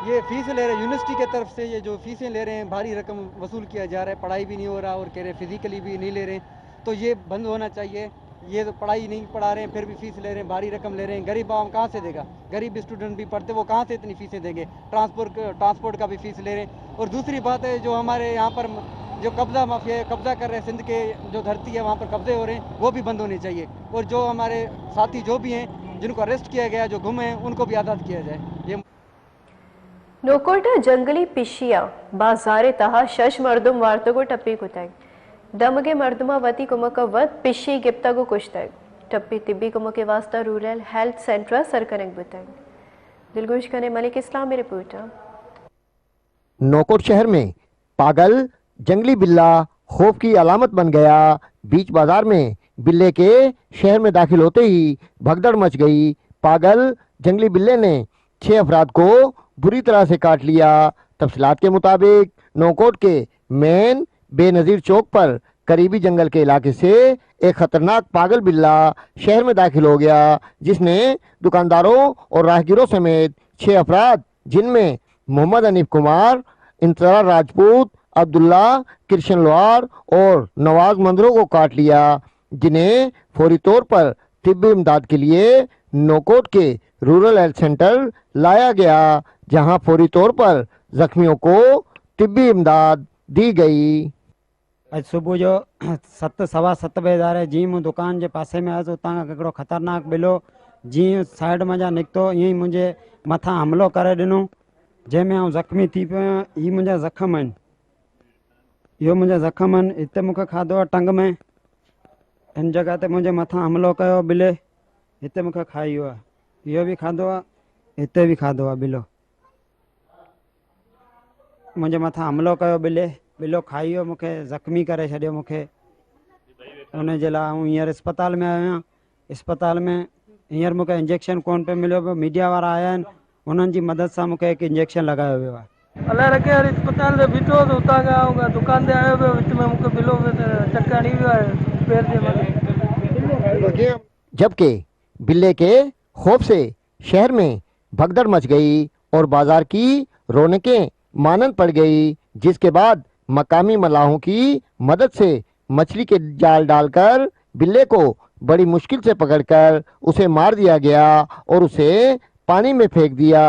ये फीस ले रहे हैं यूनिवर्सिटी के तरफ से, ये जो फीसें ले रहे हैं भारी रकम वसूल किया जा रहा है, पढ़ाई भी नहीं हो रहा और कह रहे हैं फिजिकली भी नहीं ले रहे हैं, तो ये बंद होना चाहिए। ये तो पढ़ाई नहीं पढ़ा रहे हैं फिर भी फीस ले रहे हैं, भारी रकम ले रहे हैं। गरीब आवाम कहाँ से देगा? गरीब स्टूडेंट भी पढ़ते, वो कहाँ से इतनी फीसें देंगे? ट्रांसपोर्ट का भी फीस ले रहे हैं। और दूसरी बात है जो हमारे यहाँ पर जो कब्ज़ा माफिया कब्ज़ा कर रहे हैं, सिंध के जो धरती है वहाँ पर कब्जे हो रहे हैं, वो भी बंद होने चाहिए। और जो हमारे साथी जो भी हैं जिनको अरेस्ट किया गया, जो गुम हैं, उनको भी आज़ाद किया जाए। ये नोकोटा जंगली पिशिया बाजार तहा शश मर्दुम वार्तगो टप्पी कुतग दमगे मर्दुमा वती कुमक वत पिशी गिप्तगो कुश्तग टप्पी तिब्बी कुमके वास्ता रूरल हेल्थ सेंटर सरकनक बुतग दिलगोश कने मलिक इस्लामी रिपोर्टर। नौकोट शहर में पागल जंगली बिल्ला खौफ की अलामत बन गया। बीच बाजार में बिल्ले के शहर में दाखिल होते ही भगदड़ मच गई। पागल जंगली बिल्ले ने 6 अफराद को बुरी तरह से काट लिया। तफसीलात के मुताबिक नौकोट के मेन बेनज़ीर चौक पर करीबी जंगल के इलाके से एक खतरनाक पागल बिल्ला शहर में दाखिल हो गया, जिसने दुकानदारों और राहगीरों समेत 6 अफराद जिनमें मोहम्मद अनीफ कुमार, इंतजार राजपूत, अब्दुल्ला कृष्ण लोहार और नवाज मंदरों को काट लिया, जिन्हें फौरी तौर पर तिब्बी इमदाद के लिए नौकोट के रूरल हेल्थ सेंटर लाया गया, जहां फौरी तौर पर जख्मियों को तिब्बी इमदाद दी गई। अज सुबह जो 7:15 बजे जी मूं दुकान के पासे में आयुसि, उतां खां हिकिड़ो ख़तरनाक बिलो जीअं साइड मज़ा निकितो ईअं ई मुंहिंजे मथां हमिलो करे ॾिनो, जंहिंमें आउं ज़ख़्मी थी पियो आहियां। हीअ मुंहिंजा ज़ख़्म आहिनि, इहो मुंहिंजा ज़ख़्म आहिनि। हिते मूंखे खाधो आहे टंग में, हिन जॻह ते मुंहिंजे मथां हमिलो कयो बिले, हिते मूंखे खाई वियो आहे। इहो बि खाधो आहे, हिते बि खाधो आहे बिलो, मुंहिंजे मथां हमिलो कयो बिलो खाई वियो, मूंखे ज़ख़्मी करे छॾियो। मूंखे उन जे लाइ आउं हींअर अस्पताल में आयो आहियां। अस्पताल में हींअर मूंखे इंजेक्शन कोन पियो मिलियो पियो, मीडिया वारा आया आहिनि, उन्हनि जी मदद सां मूंखे हिकु इंजेक्शन लॻायो वियो आहे। अलाए रखे यार अस्पताल में बीठो तो उतां खां दुकान ते आयो पियो, विच में मूंखे बिलो चक हणी वियो आहे पैर जे मथे। जबकि बिल्ले के खौफ से शहर में भगदड़ मच गई और बाजार की रौनकें मानंद पड़ गई, जिसके बाद मकामी मलाहों की मदद से मछली के जाल डालकर बिल्ले को बड़ी मुश्किल से पकड़कर उसे मार दिया गया और उसे पानी में फेंक दिया।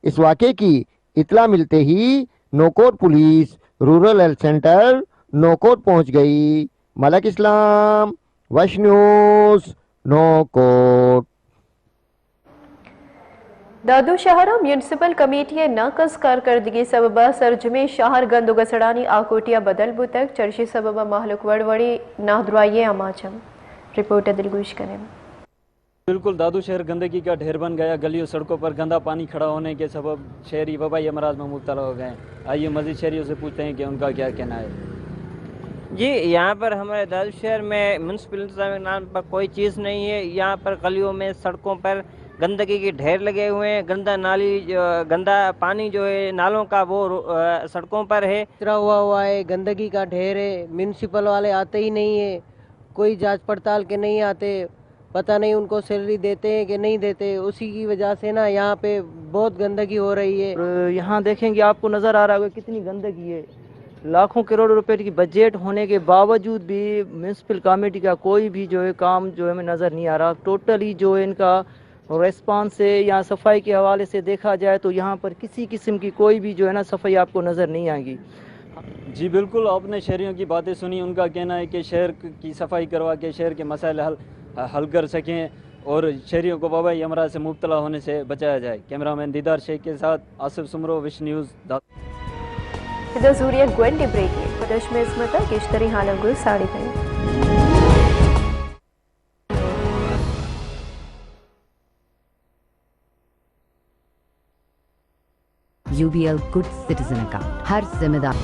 इस वाक़े की इतला मिलते ही नौकोट पुलिस रूरल हेल्थ सेंटर नौकोट पहुंच गई। मलक इस्लाम, वश न्यूज़, नौकोट। दादू शहरा म्यूनसिपल कमेटी नाकस कारकर्दगी सबबा सरजमे शहर गंद गसड़ानी आकोटिया बदल बुतक चर्ची सबबा महलुक वड़वड़ी नाहदुआई आमाचम रिपोर्ट दिलगोश करें। बिल्कुल दादू शहर गंदगी का ढेर बन गया। गलियों सड़कों पर गंदा पानी खड़ा होने के सबब शहरी वबाई अमराज में मुब्तला हो गए हैं। आइए मज़ीद शहरियों से पूछते हैं कि उनका क्या कहना है। जी, यहाँ पर हमारे दादू शहर में म्यूनसिपल इंतजाम के नाम पर कोई चीज़ नहीं है। यहाँ पर गलियों में सड़कों पर गंदगी के ढेर लगे हुए हैं। गंदा पानी जो है नालों का वो सड़कों पर है, कचरा हुआ है, गंदगी का ढेर है। म्यूनसिपल वाले आते ही नहीं है, कोई जांच पड़ताल के नहीं आते, पता नहीं उनको सैलरी देते हैं कि नहीं देते। उसी की वजह से ना यहाँ पे बहुत गंदगी हो रही है। यहाँ देखेंगे आपको नज़र आ रहा होगा कितनी गंदगी है। लाखों करोड़ों रुपए की बजट होने के बावजूद भी म्यूनसिपल कमेटी का कोई भी जो है काम जो है हमें नज़र नहीं आ रहा। टोटली जो है इनका रेस्पॉन्स है या सफाई के हवाले से देखा जाए तो यहाँ पर किसी किस्म की कोई भी जो है ना सफाई आपको नज़र नहीं आएगी। जी बिल्कुल, आपने शहरियों की बातें सुनी। उनका कहना है कि शहर की सफाई करवा के शहर के मसाइल हल कर सकें और शहरियों को वबाई अमराज से मुब्तला होने से बचाया जाए। कैमरामैन दीदार शेख के साथ आसिफ सुमरो, विश न्यूज़। इधर सूर्य ग्वेंटी ब्रेक प्रदेश में इसमत किश्तरी हालंगुल साड़ी में UBL गुड सिटीजन अकाउंट, हर जिम्मेदार।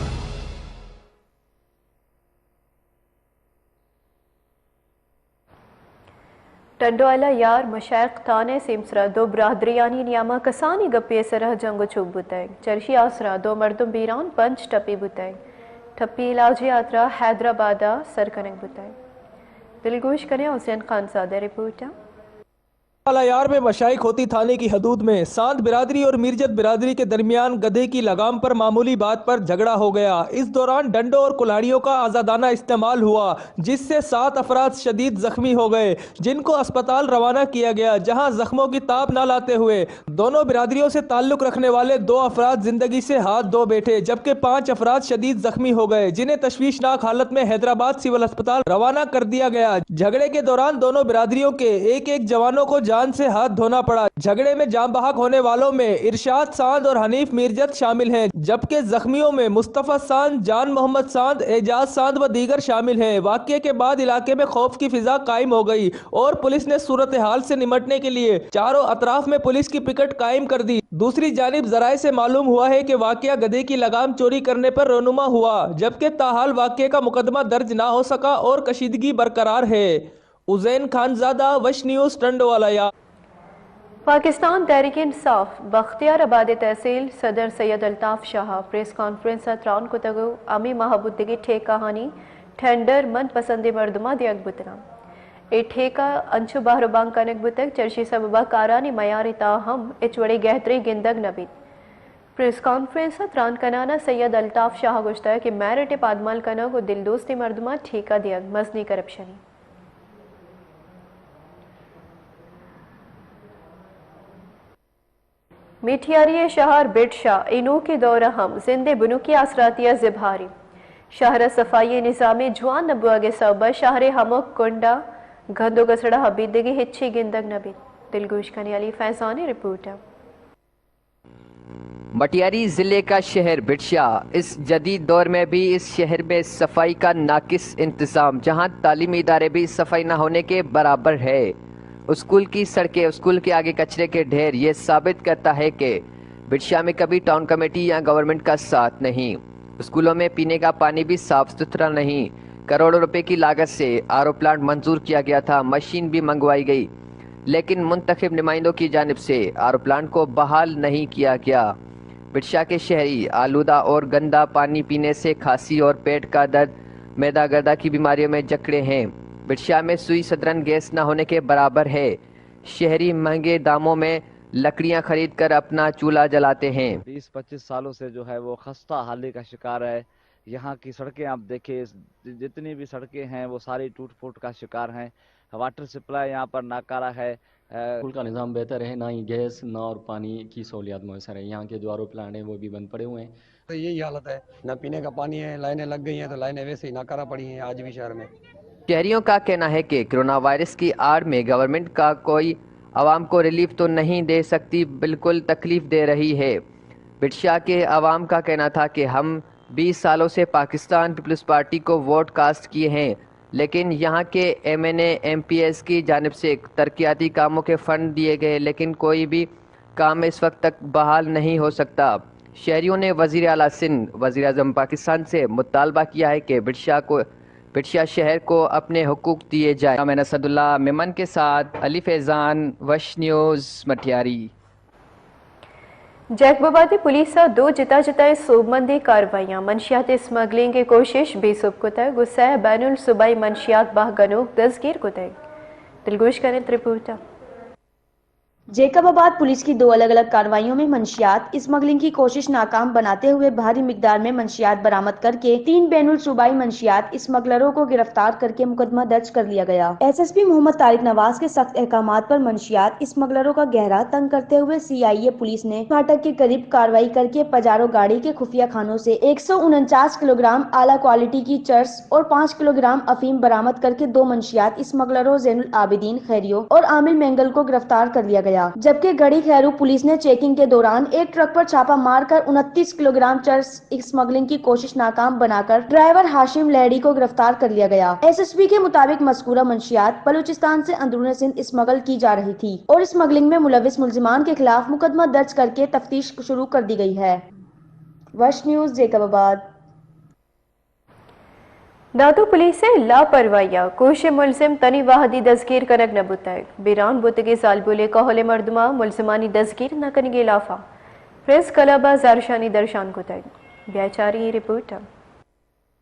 टंडोला यार मशाइख ताने सिमसरा दो बरादरियानी नियामा कसानी गप्पे सरह जंगो चुब बुतैग चरशी आसरा दो मर्दम बीरान पंच टपी बुतैग ठप्पी इलाज यात्रा हैदराबादा सरकनक बुतैग। दिलगोश करें हुसैन खान सादा रिपोर्टर। यार में मशाइख होती थाने की हदूद में सांद बिरादरी और मीरजत बिरादरी के दरमियान गधे की लगाम पर मामूली बात पर झगड़ा हो गया। इस दौरान डंडों और कुल्हाड़ियों का आजादाना इस्तेमाल हुआ जिससे 7 अफराद शदीद जख्मी हो गए जिनको अस्पताल रवाना किया गया, जहां जख्मों की ताप न लाते हुए दोनों बिरादरियों से ताल्लुक रखने वाले 2 अफराद जिंदगी से हाथ धो बैठे, जबकि 5 अफराद शदीद जख्मी हो गए जिन्हें तशवीशनाक हालत में हैदराबाद सिविल अस्पताल रवाना कर दिया गया। झगड़े के दौरान दोनों बिरादरियों के एक जवानों को जान से हाथ धोना पड़ा। झगड़े में जान बहक होने वालों में इरशाद सांद और हनीफ मीरजत शामिल हैं, जबकि जख्मियों में मुस्तफा सांद, जान मोहम्मद सांद, एजाज सांद व दीगर शामिल हैं। वाकये के बाद इलाके में खौफ की फिजा कायम हो गई और पुलिस ने सूरत हाल से निमटने के लिए चारों अतराफ में पुलिस की पिकेट कायम कर दी। दूसरी जानिब जराए से मालूम हुआ है कि वाकया गधे की लगाम चोरी करने पर रोनुमा हुआ, जबकि ताहाल वाकये का मुकदमा दर्ज न हो सका और कशीदगी बरकरार है। उजैन खानजादा, वश न्यूज़, टंडोवाला। पाकिस्तान तहरीक इंसाफ बख्तियाराबाद तहसील सदर सैयद अल्ताफ शाह प्रेस कॉन्फ्रेंस त्राउन को तगो अमी महाबुद्दगी ठेक कहानी टेंडर मन पसंदी मर्दमा दियक बुतना ए ठेका अंशु बाहरबांग कनक बुतक चर्शी सबबा कारानी मयारी ताहम इचवड़ी गहतरी गिंदग नबीद। प्रेस कॉन्फ्रेंस त्राउन कनाना सैयद अल्ताफ शाह गुश्ता है कि मैरिट पादमाल कनक और दिल दोस्ती मर्दमा ठेका दियक मजनी करप्शनी। मिठियारी शहर बिटशा इनू के दौर हम जिंदे बुनु की आसरातिया जिभारी शहर सफाई निज़ामी जुआन नबुआ के सबा शहर हमक कुंडा गंदो गसड़ा हबीदगी हिच्छी गिंदग नबी। दिलगोश कनी अली फैजानी रिपोर्टर। मटियारी ज़िले का शहर बिटशा इस जदीद दौर में भी इस शहर में सफाई का नाकिस इंतज़ाम, जहां तालीमी इदारे भी सफाई न होने के बराबर है। स्कूल की सड़कें, स्कूल के आगे कचरे के ढेर, ये साबित करता है कि बिटशा में कभी टाउन कमेटी या गवर्नमेंट का साथ नहीं। स्कूलों में पीने का पानी भी साफ सुथरा नहीं। करोड़ों रुपए की लागत से आरओ प्लांट मंजूर किया गया था, मशीन भी मंगवाई गई, लेकिन मुंतखब नुमाइंदों की जानिब से आरओ प्लांट को बहाल नहीं किया गया। बिटशा के शहरी आलूदा और गंदा पानी पीने से खांसी और पेट का दर्द, मैदा गर्दा की बीमारियों में जकड़े हैं। बिटशा में सुई सदरन गैस न होने के बराबर है। शहरी महंगे दामों में लकड़ियां खरीद कर अपना चूल्हा जलाते हैं। 20-25 सालों से जो है वो खस्ता हाली का शिकार है। यहाँ की सड़कें आप देखें, जितनी भी सड़कें हैं वो सारी टूट फूट का शिकार हैं। वाटर सप्लाई यहाँ पर नाकारा है। स्कूल का निज़ाम बेहतर है, ना ही गैस ना और पानी की सहूलियात मैसर है। यहाँ के जो आरओ प्लांट हैं वो भी बंद पड़े हुए हैं। तो यही हालत है, ना पीने का पानी है, लाइनें लग गई हैं तो लाइनें वैसे ही नाकारा पड़ी हैं आज भी शहर में। शहरियों का कहना है कि कोरोना वायरस की आड़ में गवर्नमेंट का कोई आवाम को रिलीफ तो नहीं दे सकती, बिल्कुल तकलीफ दे रही है। बिटशा के आवाम का कहना था कि हम 20 सालों से पाकिस्तान पीपल्स पार्टी को वोट कास्ट किए हैं, لیکن یہاں کے MNA-MPS کی جانب سے ترقیاتی کاموں کے فنڈ دیے گئے لیکن کوئی بھی کام اس وقت تک بحال نہیں ہو سکتا۔ شہریوں نے وزیر اعلیٰ سندھ وزیر اعظم پاکستان سے مطالبہ کیا ہے کہ بٹشاہ شہر کو اپنے حقوق دیے جائیں۔ میں اسد اللہ میمن کے ساتھ علی فیضان، وش نیوز مٹیاری۔ جیکبابادی پولیس دو جتائے صوبمندی کاروائیاں منشیات اسمگلنگ کی کوشش بے صوب کو تک گسہ بین الصوبائی منشیات باہ گنوک دستگیر کو تک دلگوش کریں رپورٹ۔ جیکب آباد پولیس کی دو الگ الگ کارروائیوں میں منشیات اسمگلنگ کی کوشش ناکام بناتے ہوئے بھاری مقدار میں منشیات برآمد کر کے 3 بین الصوبائی منشیات اسمگلروں کو گرفتار کر کے مقدمہ درج کر لیا گیا۔ SSP محمد طارق نواز کے سخت احکامات پر منشیات اسمگلروں کا گہرا تنگ کرتے ہوئے CIA پولیس نے پھاٹک کے قریب کارروائی کر کے پجارو گاڑی کے خفیہ خانوں سے 149 کلو گرام اعلیٰ کوالٹی کی چرس اور 5 کلو گرام افیم برآمد کر کے 2 منشیات اسمگلروں زین العابدین خیریو اور عامل مینگل کو گرفتار کر لیا گیا، جبکہ گڑھی خیرو پولیس نے چیکنگ کے دوران ایک ٹرک پر چھاپا مار کر 29 کلو گرام چرس اسمگلنگ کی کوشش ناکام بنا کر ڈرائیور ہاشم لہڑی کو گرفتار کر لیا گیا۔ SSP کے مطابق مذکورہ منشیات بلوچستان سے اندرون سندھ اسمگل کی جا رہی تھی اور اسمگلنگ میں ملوث ملزمان کے خلاف مقدمہ درج کر کے تفتیش شروع کر دی گئی ہے۔ وش نیوز جیکب آباد۔ دادو پولیس سے لاپرواہیاں کوش ملزم تنی واحدی دستگیر کنک نہ بتائے بیران بتگی سال بولے کہول مردمہ ملزمانی دستگیر نہ کنگے لافا پریس کلبہ زارشانی درشان کو تائے بیاچاری رپورٹ۔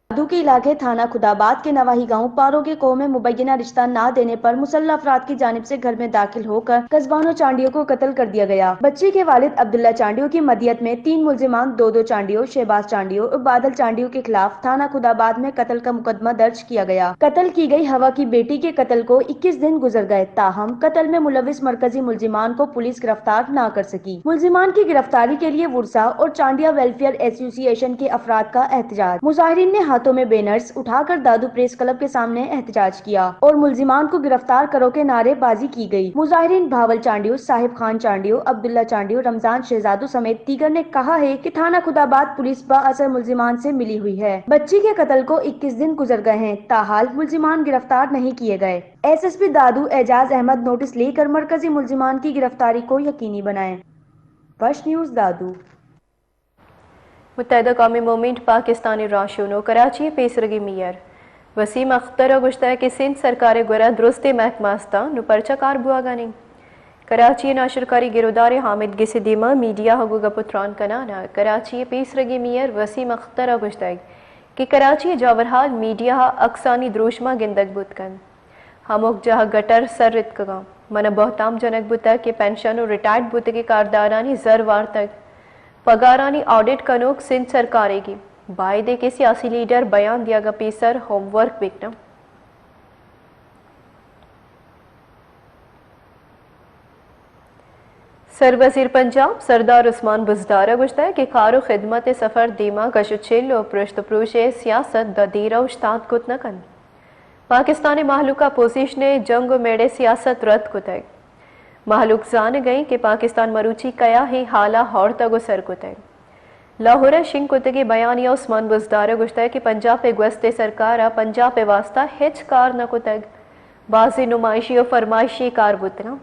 دادو کے علاقے تھانہ خداباد کے نواحی گاؤں پارو کے کوہ میں مبینہ رشتہ نہ دینے پر مسلح افراد کی جانب سے گھر میں داخل ہو کر قصبانو چانڈیو کو قتل کر دیا گیا۔ بچی کے والد عبداللہ چانڈیو کی مدیت میں 3 ملزمان دودو چانڈیو، شہباز چانڈیو اور بادل چانڈیو کے خلاف تھانہ خداباد میں قتل کا مقدمہ درج کیا گیا۔ قتل کی گئی ہوا کی بیٹی کے قتل کو 21 دن گزر گئے، تاہم قتل میں ملوث مرکزی ملزمان کو پولیس گرفتار نہ کر سکی۔ ملزمان کی گرفتاری کے لیے ورثا اور چانڈیا ویلفیئر ایسوسی ایشن کے افراد کا احتجاج۔ مظاہرین نے ہاتھوں میں بینرز اٹھا کر دادو پریس کلب کے سامنے احتجاج کیا اور ملزمان کو گرفتار کرو کے نعرے بازی کی گئی۔ مظاہرین بھاول چانڈیو، صاحب خان چانڈیو، عبداللہ چانڈیو، رمضان شہزادو سمیت دیگر نے کہا ہے کہ تھانہ خداباد پولیس بااثر ملزمان سے ملی ہوئی ہے۔ بچی کے قتل کو 21 دن گزر گئے ہیں، تاحال ملزمان گرفتار نہیں کیے گئے۔ SSP دادو اعجاز احمد نوٹس لے کر مرکزی ملزمان کی گرفتاری کو یقینی بنائیں۔ وش نیوز دادو۔ متحدہ قومی موومنٹ پاکستانی راشونو کراچی پیسرگی میئر وسیم اختر گشتہ کہ سندھ سرکار گورا درست محکمہ استا نو پرچہ کار بوا گانی کراچی ناشرکاری گرودار حامد گسی دیما میڈیا حقوق پتران کنانا کراچی پیسرگی میئر وسیم اختر گشتہ کہ کراچی جاورحال میڈیا اکسانی دروشما گندگ بود کن ہموک جہاں گٹر سر رت کگا من بہتام جنک بوتا کہ پینشن اور ریٹائرڈ بوتے کے کاردارانی زروار تک پگارانی آڈٹ کنوک سندھ سرکارے گی بائدے کے سیاسی لیڈر بیان دیا گا پیسر ہوم ورک بکنا۔ سر وزیر پنجاب سردار عثمان بزدارہ گشتہ ہے کہ کارو خدمت سفر دیما گشچل و پرشت پروش سیاست دا دیرہ اشتاد کت نہ کن پاکستانی محلوق اپوزیشن نے جنگ و میڑے سیاست رد کتے محلوق زان گئی کہ پاکستان مروچی کیا ہی حالہ ہور تگ و سر کتے لاہور شنگ کتے بیانیہ عثمان بزدارہ گشتہ ہے کہ پنجاب پہ گوستے سرکارہ پنجاب پہ واسطہ ہچ کار نہ کتگ بعضی نمائشی و فرمائشی کار بتنا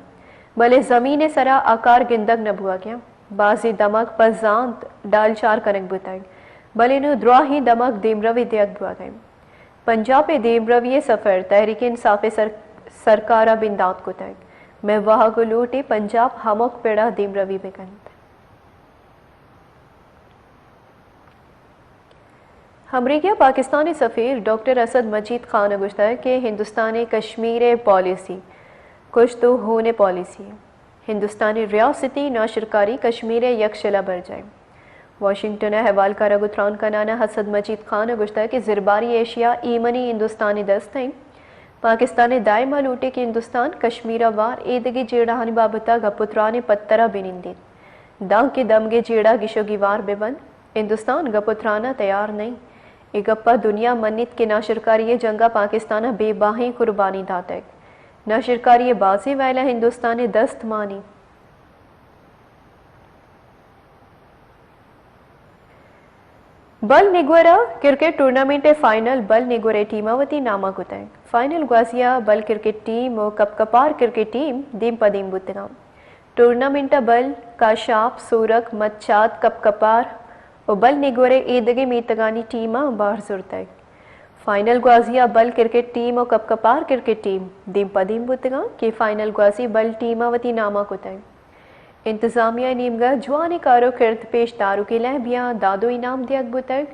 بلے زمین سرا آکار گندگ نہ بھوا گیا بعضی دمک پر زانت ڈال چار کنک بتائیں بلے نو دراہی دمک دیمروی دیگ بھوا گئے پنجاب پہ دیمروی سفر تحریک انصاف سرکارہ بندات کتگ میں وہاں کو لوٹے پنجاب ہمک پیڑا دیمروی بکند امریکہ پاکستانی سفیر ڈاکٹر اسد مجید خان نے گشتہ ہے کہ ہندوستانی کشمیر پالیسی کچھ تو ہونے پالیسی ہندوستانی ریاستی ناشرکاری کشمیر یکشلا بر جائے واشنگٹن حوال کا رگتران کا نانا اسد مجید خان نے گشتہ ہے کہ زرباری ایشیا ایمنی ہندوستانی دست ہیں پاکستانی دائمہ لوٹے کہ ہندوستان کشمیرہ وار ایدگی جیڑا ہنی بابتا گپترانے پترہ بنندین دانگ کے دمگے جیڑا گشو گیوار بے بند ہندوستان گپترانا تیار نہیں اگپا دنیا منت کے ناشرکاری جنگا پاکستانہ بے باہیں قربانی داتک ناشرکاری بازی ویلا ہندوستانی دست مانی बल निगोरा क्रिकेट टूर्नामेंट फाइनल बल निगोरे टीमावती नामा गुताय फाइनल ग्वासिया बल क्रिकेट टीम और कपकपार क्रिकेट टीम दीम पदीम बुतगा टूर्नामेंट बल काशाप सूरक मच्चात कपकपार और बल निगोरे ईदगे मीतगानी टीमा बाहर सुरताय फाइनल ग्वाजिया बल क्रिकेट टीम और कपकपार क्रिकेट टीम दीम पदीम बुतगा कि फाइनल ग्वासी बल टीमावती नामा कुताय इंतजामिया नीमगा जवानी कारो किरत पेश दारू के लहबिया दादो इनाम दिया बुतग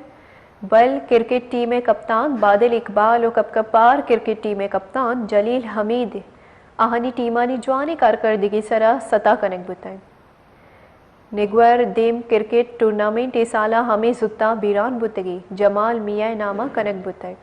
बल क्रिकेट टीम कप्तान बादल इकबाल और कपकपार क्रिकेट टीम कप्तान जलील हमीद आहनी टीमानी जवानी कारकर्दगी सरा सता कनक बुतग निगवर देम क्रिकेट टूर्नामेंट साला हमें जुत्ता बीरान बुतगी जमाल मियाँ नामा कनक बुतग